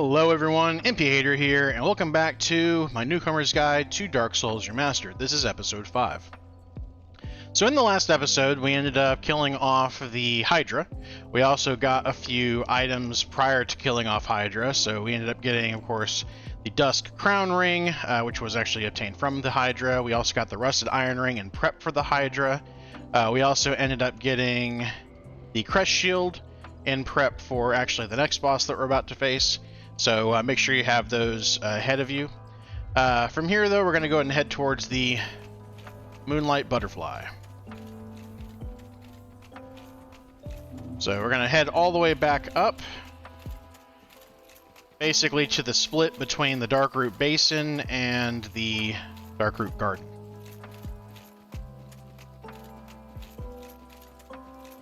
Hello everyone, Educator here, and welcome back to my Newcomer's Guide to Dark Souls Remastered. This is episode 5. So in the last episode, we ended up killing off the Hydra. We also got a few items prior to killing off Hydra, so we ended up getting, of course, the Dusk Crown Ring, which was actually obtained from the Hydra. We also got the Rusted Iron Ring and prep for the Hydra. We also ended up getting the Crest Shield in prep for actually the next boss that we're about to face. So make sure you have those ahead of you. From here, though, we're going to go ahead and head towards the Moonlight Butterfly. So we're going to head all the way back up, basically to the split between the Darkroot Basin and the Darkroot Garden.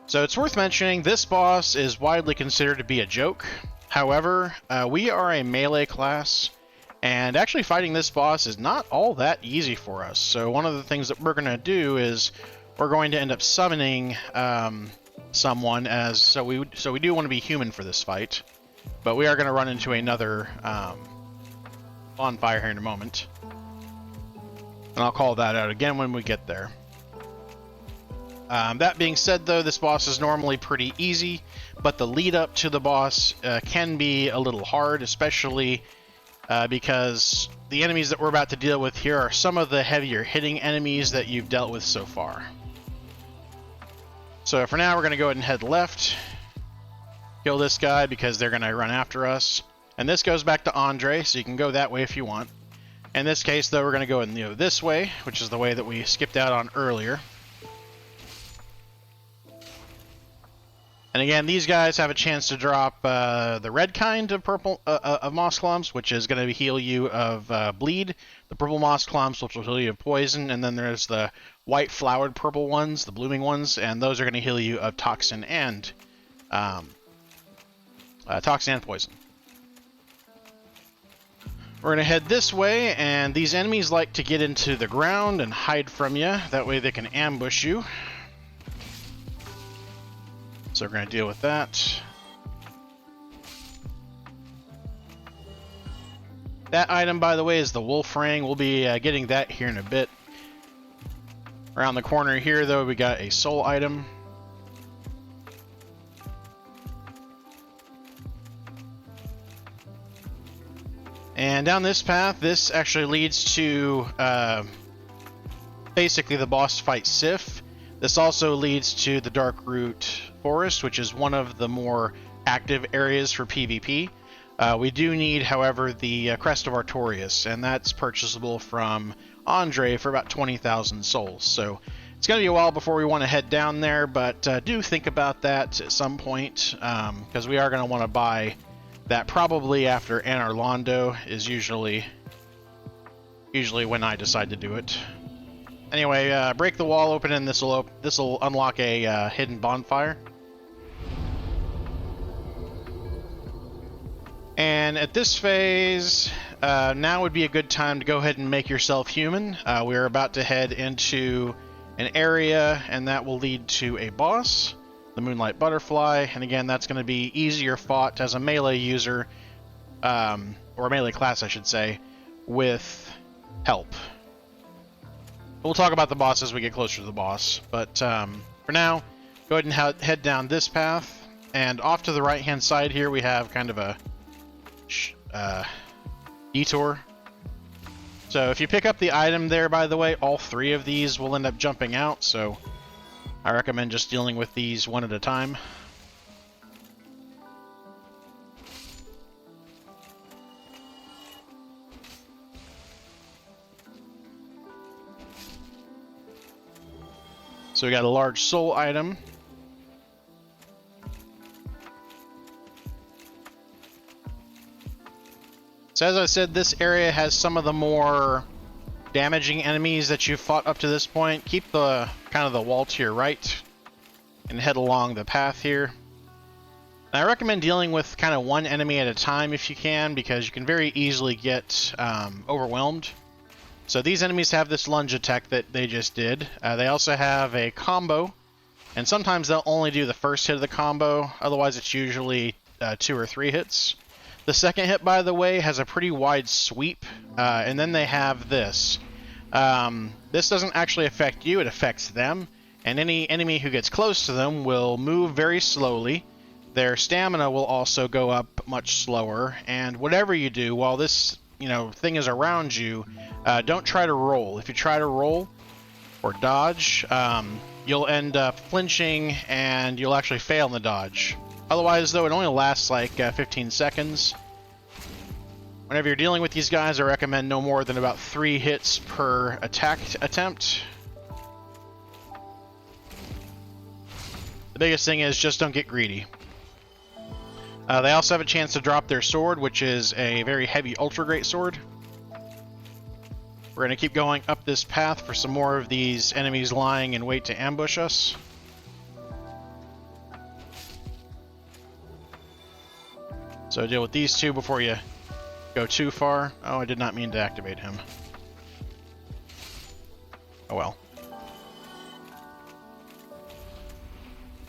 So it's worth mentioning, this boss is widely considered to be a joke. However, we are a melee class, and actually fighting this boss is not all that easy for us. So one of the things that we're going to do is we're going to end up summoning someone, so we do want to be human for this fight, but we are going to run into another bonfire here in a moment, and I'll call that out again when we get there. That being said, though, this boss is normally pretty easy, but the lead up to the boss can be a little hard, especially because the enemies that we're about to deal with here are some of the heavier hitting enemies that you've dealt with so far. So for now, we're going to go ahead and head left, kill this guy because they're going to run after us. And this goes back to Andre, so you can go that way if you want. In this case, though, we're going to go this way, which is the way that we skipped out on earlier. And again, these guys have a chance to drop the red kind of purple of moss clumps, which is going to heal you of bleed. The purple moss clumps, which will heal you of poison, and then there's the white flowered purple ones, the blooming ones, and those are going to heal you of toxin and poison. We're going to head this way, and these enemies like to get into the ground and hide from you. That way they can ambush you. So we're going to deal with that. That item, by the way, is the Wolf Ring. We'll be getting that here in a bit. Around the corner here, though, we got a soul item. And down this path, this actually leads to basically the boss fight Sif. This also leads to the Darkroot Forest, which is one of the more active areas for PvP. We do need, however, the Crest of Artorias, and that's purchasable from Andre for about 20,000 souls. So it's going to be a while before we want to head down there, but do think about that at some point, because we are going to want to buy that probably after Anar Londo is usually when I decide to do it. Anyway, break the wall open, and this will unlock a hidden bonfire. And at this phase, now would be a good time to go ahead and make yourself human. We're about to head into an area, and that will lead to a boss, the Moonlight Butterfly. And again, that's going to be easier fought as a melee user, or a melee class, I should say, with help. We'll talk about the boss as we get closer to the boss, but for now, go ahead and head down this path, and off to the right-hand side here we have kind of a detour. So if you pick up the item there, by the way, all 3 of these will end up jumping out, so I recommend just dealing with these one at a time. So we got a large soul item. So as I said, this area has some of the more damaging enemies that you've fought up to this point. Keep the kind of the wall to your right and head along the path here. And I recommend dealing with kind of one enemy at a time if you can, because you can very easily get overwhelmed. So these enemies have this lunge attack that they just did. They also have a combo, and sometimes they'll only do the first hit of the combo. Otherwise, it's usually 2 or 3 hits. The second hit, by the way, has a pretty wide sweep, and then they have this. This doesn't actually affect you, it affects them, and any enemy who gets close to them will move very slowly. Their stamina will also go up much slower, and whatever you do, while this thing is around you, don't try to roll. If you try to roll or dodge, you'll end up flinching, and you'll actually fail in the dodge. Otherwise, though, it only lasts like 15 seconds. Whenever you're dealing with these guys, I recommend no more than about 3 hits per attack attempt. The biggest thing is just don't get greedy. They also have a chance to drop their sword, which is a very heavy ultra great sword. We're going to keep going up this path for some more of these enemies lying in wait to ambush us. So deal with these two before you go too far. Oh, I did not mean to activate him. Oh well.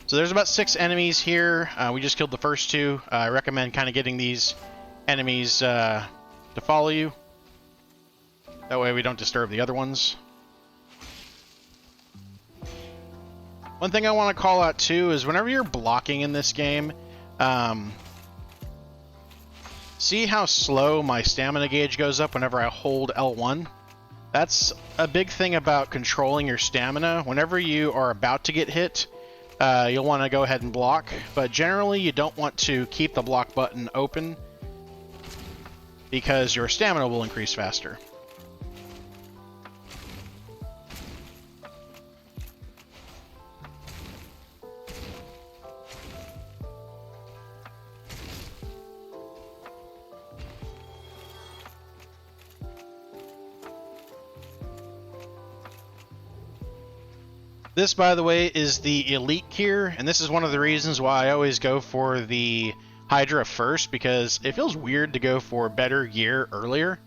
So there's about 6 enemies here. We just killed the first 2. I recommend kind of getting these enemies to follow you. That way we don't disturb the other ones. One thing I want to call out too is whenever you're blocking in this game, see how slow my stamina gauge goes up whenever I hold L1? That's a big thing about controlling your stamina. Whenever you are about to get hit, you'll want to go ahead and block, but generally you don't want to keep the block button open because your stamina will increase faster. This, by the way, is the elite gear, and this is one of the reasons why I always go for the Hydra first, because it feels weird to go for better gear earlier.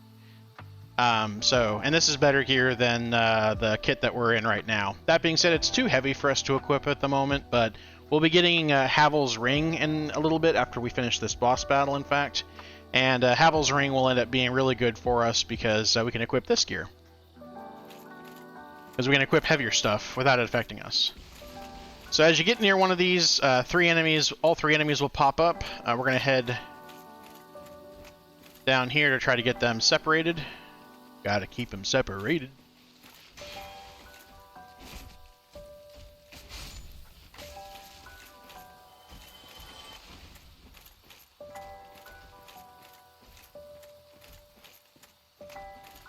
And this is better gear than the kit that we're in right now. That being said, it's too heavy for us to equip at the moment, but we'll be getting Havel's Ring in a little bit after we finish this boss battle, in fact. And Havel's Ring will end up being really good for us because we can equip this gear. Because we can equip heavier stuff without it affecting us. So as you get near one of these, all 3 enemies will pop up. We're going to head down here to try to get them separated. Gotta keep them separated.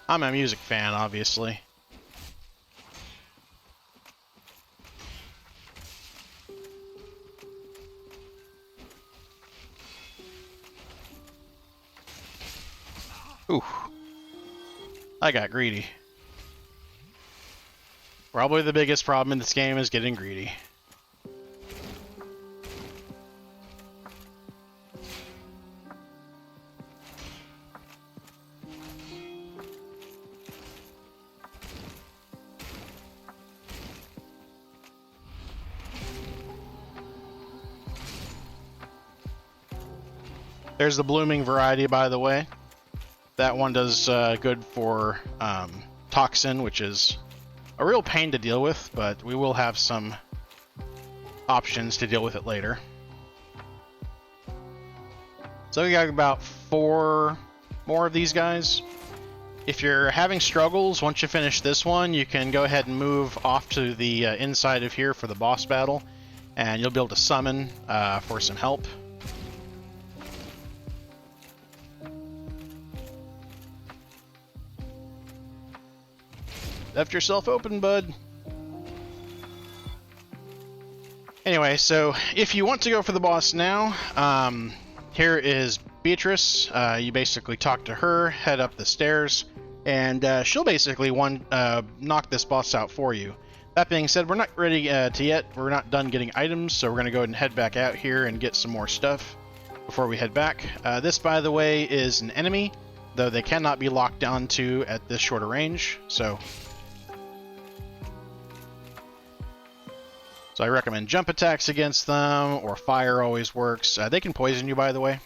I'm a music fan, obviously. Ooh. I got greedy. Probably the biggest problem in this game is getting greedy. There's the blooming variety, by the way. That one does good for toxin, which is a real pain to deal with, but we will have some options to deal with it later. So we got about 4 more of these guys. If you're having struggles, once you finish this one, you can go ahead and move off to the inside of here for the boss battle, and you'll be able to summon for some help. Left yourself open, bud. Anyway, so if you want to go for the boss now, here is Beatrice. You basically talk to her, head up the stairs, and she'll basically knock this boss out for you. That being said, we're not ready yet. We're not done getting items, so we're going to go ahead and head back out here and get some more stuff before we head back. This, by the way, is an enemy, though they cannot be locked onto at this shorter range, so I recommend jump attacks against them, or fire always works. They can poison you, by the way.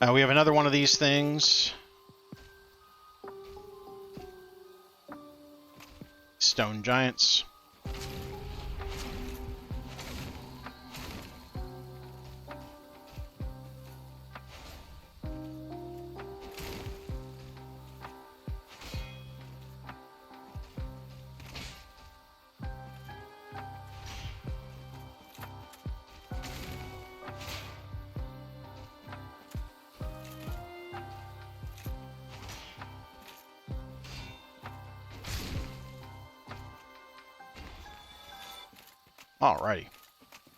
We have another one of these things. Stone giants. Alrighty.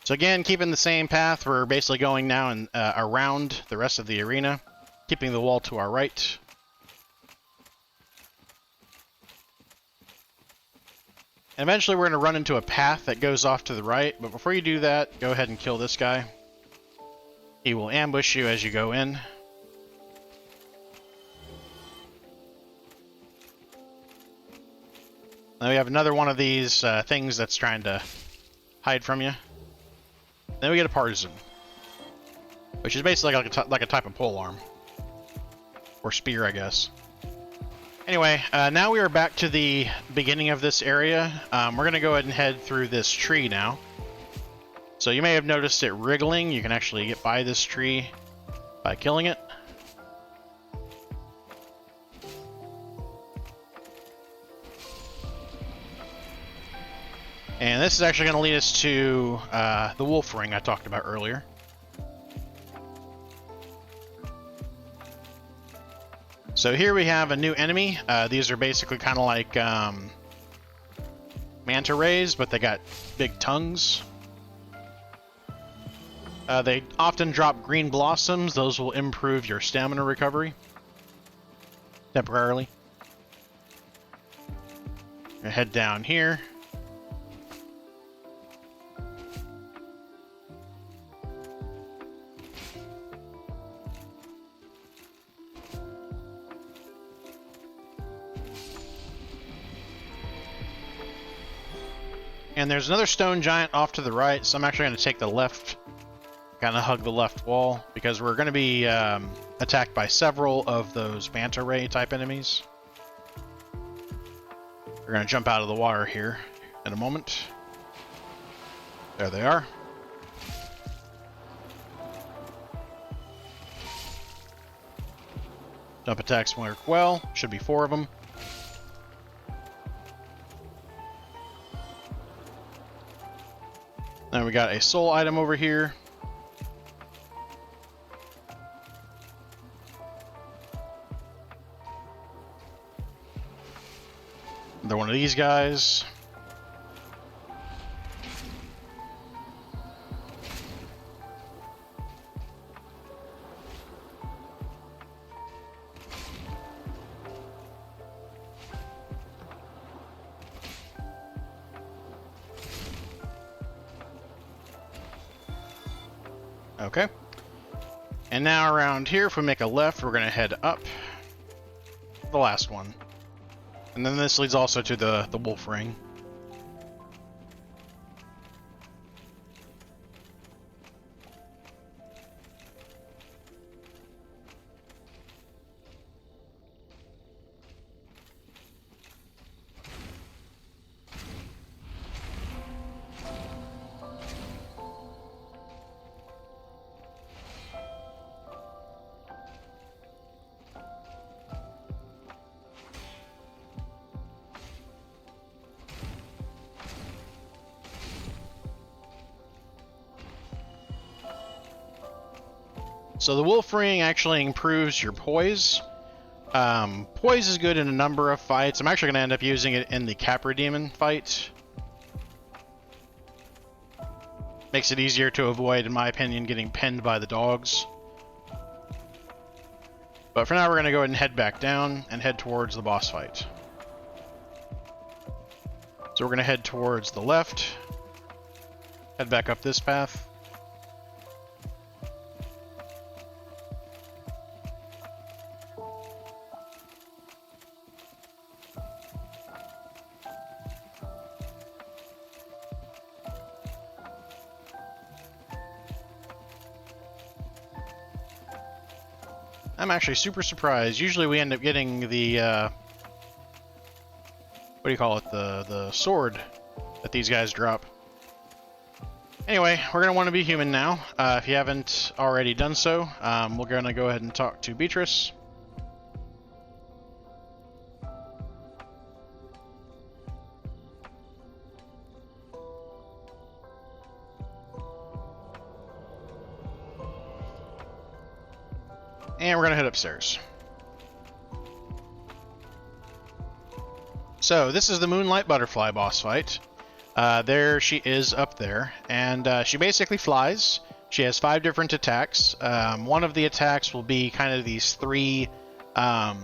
So again, keeping the same path, we're basically going now and around the rest of the arena, keeping the wall to our right. And eventually we're going to run into a path that goes off to the right, but before you do that, go ahead and kill this guy. He will ambush you as you go in. Now we have another one of these things that's trying to hide from you. Then we get a partisan, which is basically like a type of polearm. Or spear, I guess. Anyway, now we are back to the beginning of this area. We're going to go ahead and head through this tree now. So you may have noticed it wriggling. You can actually get by this tree by killing it. And this is actually going to lead us to the wolf ring I talked about earlier. So here we have a new enemy. These are basically kind of like manta rays, but they got big tongues. They often drop green blossoms. Those will improve your stamina recovery temporarily. Gonna head down here. And there's another stone giant off to the right, so I'm actually going to take the left, kind of hug the left wall, because we're going to be attacked by several of those manta ray type enemies. We're going to jump out of the water here in a moment. There they are. Jump attacks work well. Should be 4 of them. Then we got a soul item over here. Another one of these guys. Okay. And now around here, if we make a left, we're going to head up. The last one. And then this leads also to the wolf ring. So the wolf ring actually improves your poise. Poise is good in a number of fights. I'm actually going to end up using it in the Capra Demon fight. Makes it easier to avoid, in my opinion, getting pinned by the dogs. But for now, we're going to go ahead and head back down and head towards the boss fight. So we're going to head towards the left. Head back up this path. I'm actually super surprised. Usually we end up getting the, what do you call it? The sword that these guys drop. Anyway, we're going to want to be human now. If you haven't already done so, we're going to go ahead and talk to Beatrice. And we're going to head upstairs. So, this is the Moonlight Butterfly boss fight. There she is up there, and she basically flies. She has 5 different attacks. One of the attacks will be kind of these 3, what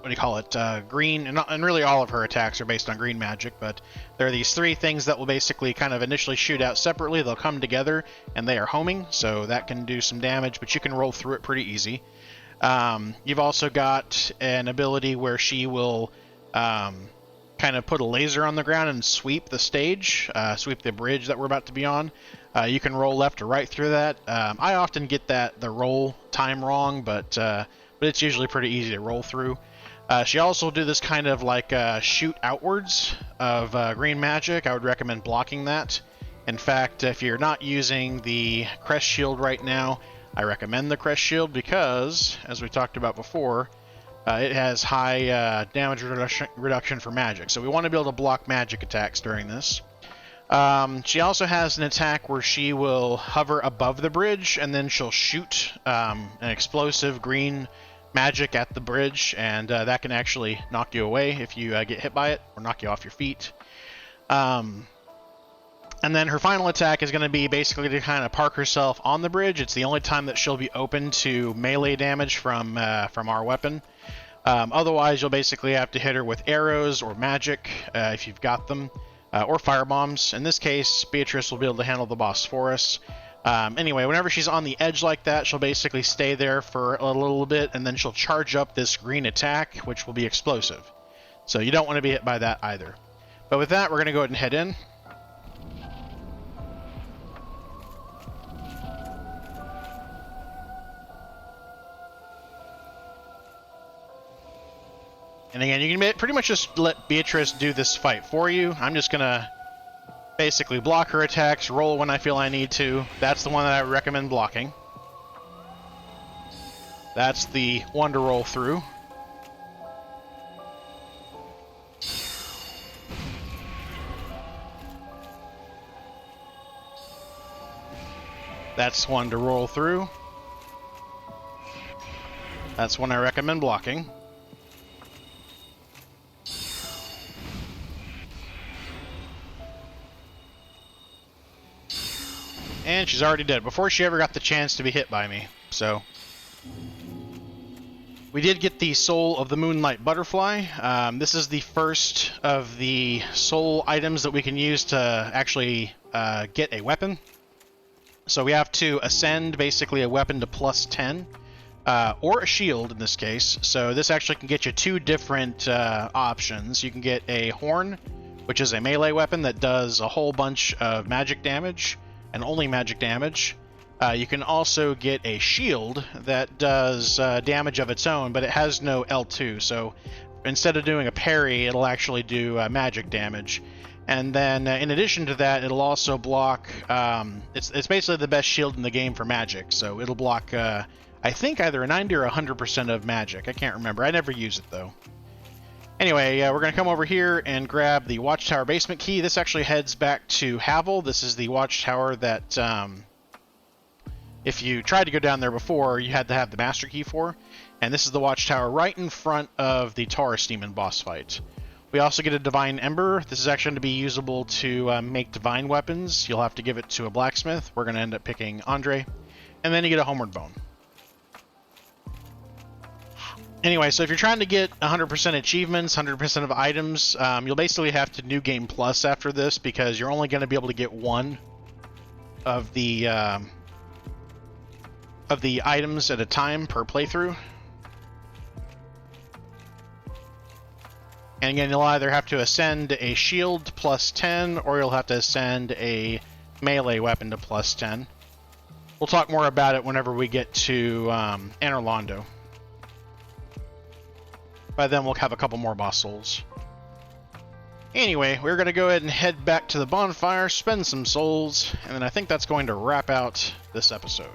do you call it, green, and really all of her attacks are based on green magic, but there are these 3 things that will basically kind of initially shoot out separately. They'll come together, and they are homing, so that can do some damage, but you can roll through it pretty easy. You've also got an ability where she will kind of put a laser on the ground and sweep the stage, sweep the bridge that we're about to be on. You can roll left or right through that. I often get the roll time wrong, but it's usually pretty easy to roll through. She also do this kind of like shoot outwards of green magic. I would recommend blocking that. In fact, if you're not using the Crest Shield right now, I recommend the Crest Shield because, as we talked about before, it has high damage reduction for magic. So we want to be able to block magic attacks during this. She also has an attack where she will hover above the bridge and then she'll shoot an explosive green magic at the bridge, and that can actually knock you away if you get hit by it or knock you off your feet. And then her final attack is going to be basically to kind of park herself on the bridge. It's the only time that she'll be open to melee damage from our weapon. Otherwise, you'll basically have to hit her with arrows or magic if you've got them, or fire bombs. In this case, Beatrice will be able to handle the boss for us. Anyway, whenever she's on the edge like that, she'll basically stay there for a little bit, and then she'll charge up this green attack, which will be explosive. So you don't want to be hit by that either. But with that, we're going to go ahead and head in. And again, you can pretty much just let Beatrice do this fight for you. I'm just going to basically block her attacks, roll when I feel I need to. That's the one that I recommend blocking. That's the one to roll through. That's one to roll through. That's one I recommend blocking. And she's already dead before she ever got the chance to be hit by me. So we did get the soul of the Moonlight Butterfly. This is the first of the soul items that we can use to actually get a weapon. So we have to ascend basically a weapon to +10, or a shield in this case. So this actually can get you 2 different options. You can get a horn, which is a melee weapon that does a whole bunch of magic damage, and only magic damage. You can also get a shield that does damage of its own, but it has no L2, so instead of doing a parry, it'll actually do magic damage. And then in addition to that, it'll also block, it's basically the best shield in the game for magic, so it'll block, I think either a 90 or 100% of magic. I can't remember. I never use it though. Anyway, we're going to come over here and grab the Watchtower basement key. This actually heads back to Havel. This is the Watchtower that, if you tried to go down there before, you had to have the Master Key for. And this is the Watchtower right in front of the Taurus Demon boss fight. We also get a Divine Ember. This is actually going to be usable to make divine weapons. You'll have to give it to a blacksmith. We're going to end up picking Andre. And then you get a Homeward Bone. Anyway, so if you're trying to get 100% achievements, 100% of items, you'll basically have to New Game Plus after this, because you're only going to be able to get one of the items at a time per playthrough. And again, you'll either have to ascend a shield +10, or you'll have to ascend a melee weapon to +10. We'll talk more about it whenever we get to Anor Londo. By then, we'll have a couple more boss souls. Anyway, we're going to go ahead and head back to the bonfire, spend some souls, and then I think that's going to wrap out this episode.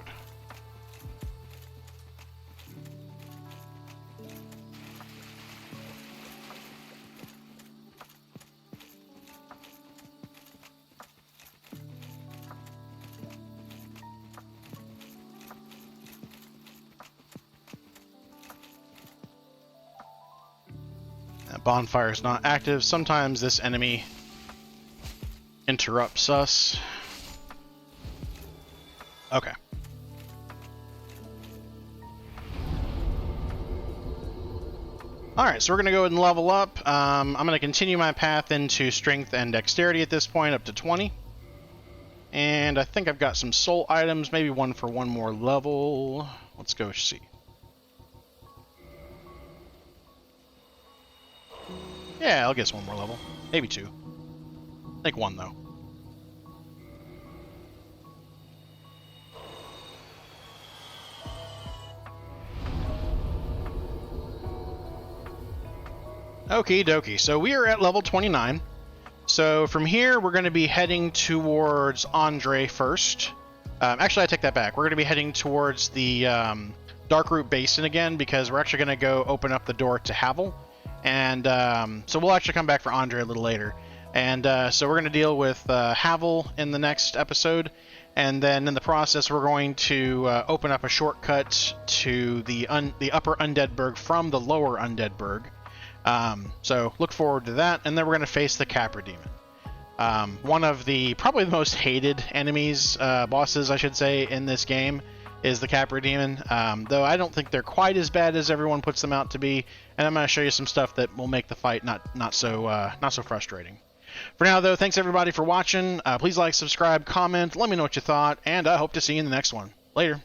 Bonfire is not active. Sometimes this enemy interrupts us. Okay. Alright, so we're going to go ahead and level up. I'm going to continue my path into strength and dexterity at this point, up to 20. And I think I've got some soul items, maybe one for one more level. Let's go see. Yeah, I'll guess one more level. Maybe two. I think one, though. Okie dokie. So we are at level 29. So from here, we're going to be heading towards Andre first. Actually, I take that back. We're going to be heading towards the Darkroot Basin again, because we're actually going to go open up the door to Havel. And so we'll actually come back for Andre a little later. And so we're going to deal with Havel in the next episode. And then in the process, we're going to open up a shortcut to the upper Undead Burg from the lower Undead Burg. So look forward to that. And then we're going to face the Capra Demon. One of the probably the most hated enemies, bosses I should say, in this game is the Capra Demon, though I don't think they're quite as bad as everyone puts them out to be, and I'm going to show you some stuff that will make the fight not so frustrating. For now, though, thanks everybody for watching. Please like, subscribe, comment, let me know what you thought, and I hope to see you in the next one. Later.